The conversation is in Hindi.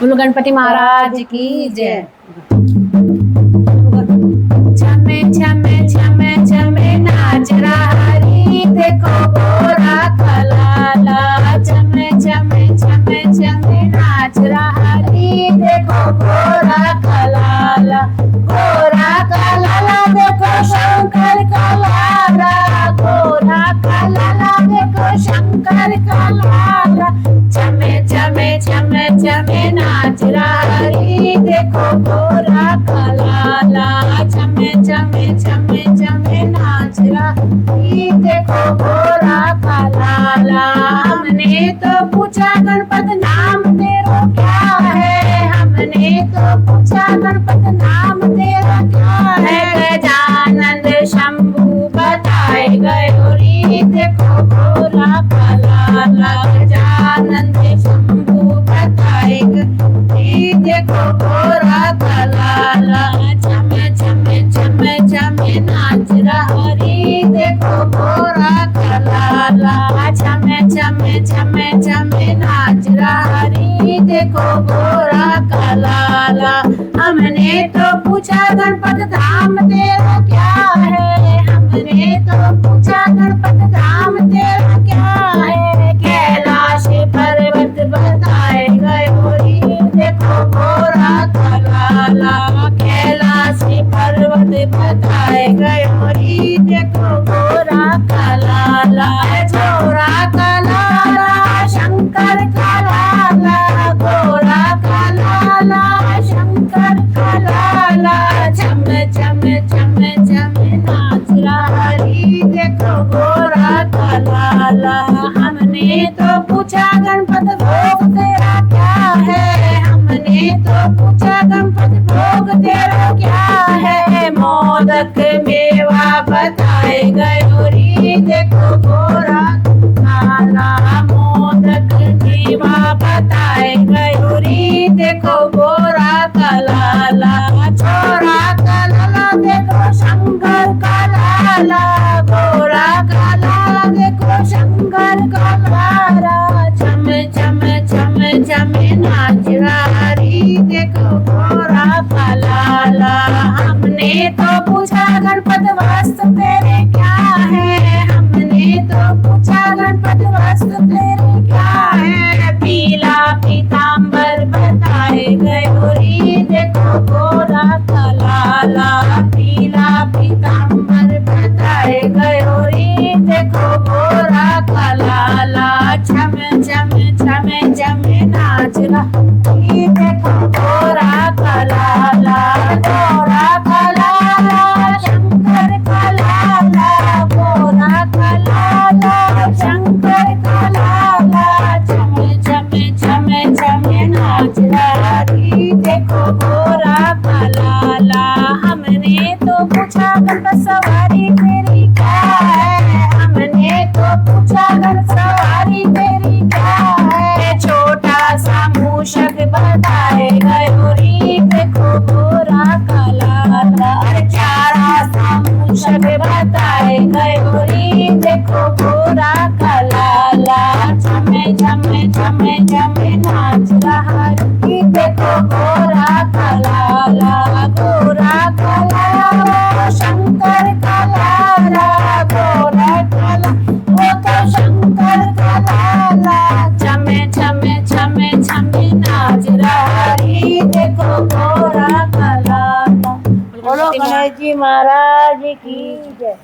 बोलो गणपति महाराज की जय। छमे छमे छमे छमे नाच रहा री देखो गोरा कलाला। छमे छमे छमे छमे नाच रहा री देखो गोरा कलाला। गोरा कलाला देखो शंकर कलाला। गोरा कलाला देखो शंकर कलाला। छमे छमे छमे छमे नाच रहा री देखो गोरा कलाला। छमे छमे छमे छमे नाच रहा री देखो गोरा कलाला। हमने तो पूछा गणपत नाम तेरा क्या है। हमने तो पूछा गणपत नाम तेरा क्या है। गजानंद शंभू बताए गयो री देखो गोरा कलाला। गजानंद शंभू बताए री देखो गोरा कलाला। छमे छमे छमे छमे नाच रहा री देखो गोरा कलाला। छमे छमे छमे छमे नाच रहा री देखो गोरा कलाला। हमने तो पूछा गणपत धाम तेरा क्या है। हमने तो पूछा गणपत धाम तेरा क्या है। कैलाश पर्वत बताए गयो री देखो गोरा कलाला। कैलाश पर्वत बताए गयो री देखो गोरा कलाला। गोरा कलाला शंकर कलाला। गोरा कलाला शंकर कलाला। छमे छमे छमे छमे नाच रहा री देखो गोरा कलाला। हमने तो पूछा गणपत भोग तेरा क्या है। हमने तो पूछा गणपत भोग तेरा क्या है। मोदक मेवा बताए गयो री देखो गोरा कलाला। मोदक मेवा बताए गयो री देखो गोरा कलाला। छोरा कलाला देखो शंकर कलाला। गोरा कलाला देखो शंकर कलाला। छमे छमे छमे छमे नाच रहा री देखो गोरा कलाला। हमने तो पूछा गणपत वस्त्र तेरे क्या है। हमने तो पूछा गणपत वस्त्र तेरे क्या है। पीला पीताम्बर बताए गयो री देखो गोरा कलाला। पीला पीताम्बर बताए गयो री देखो गोरा कलाला। छमे छमे छमे छमे नाच रहा री देखो गोरा कलाला। गोरा कलाला शंकर कलाला। गोरा कलाला शंकर कलाला। छमे छमे छमे छमे नाच रहा री देखो गोरा कलाला। हमने तो पूछा गणपत सवारी तेरी क्या है। हमने तो पूछा गणपत सवारी तेरी क्या है। छोटा सा मूषक बताए गयो री देखो गोरा कलाला। चारा सा मूषक बताए गयो री देखो गोरा कलाला। छमे छमे छमे छमे नाच रहा री देखो गोरा कलाला। गोरा कलाला शंकर कलाला। गोरा कला वो तो शंकर कलाला। छमे छमे छमे छमे नाच रहा री देखो गोरा कलाला। बोलो गणेश जी महाराज की जय।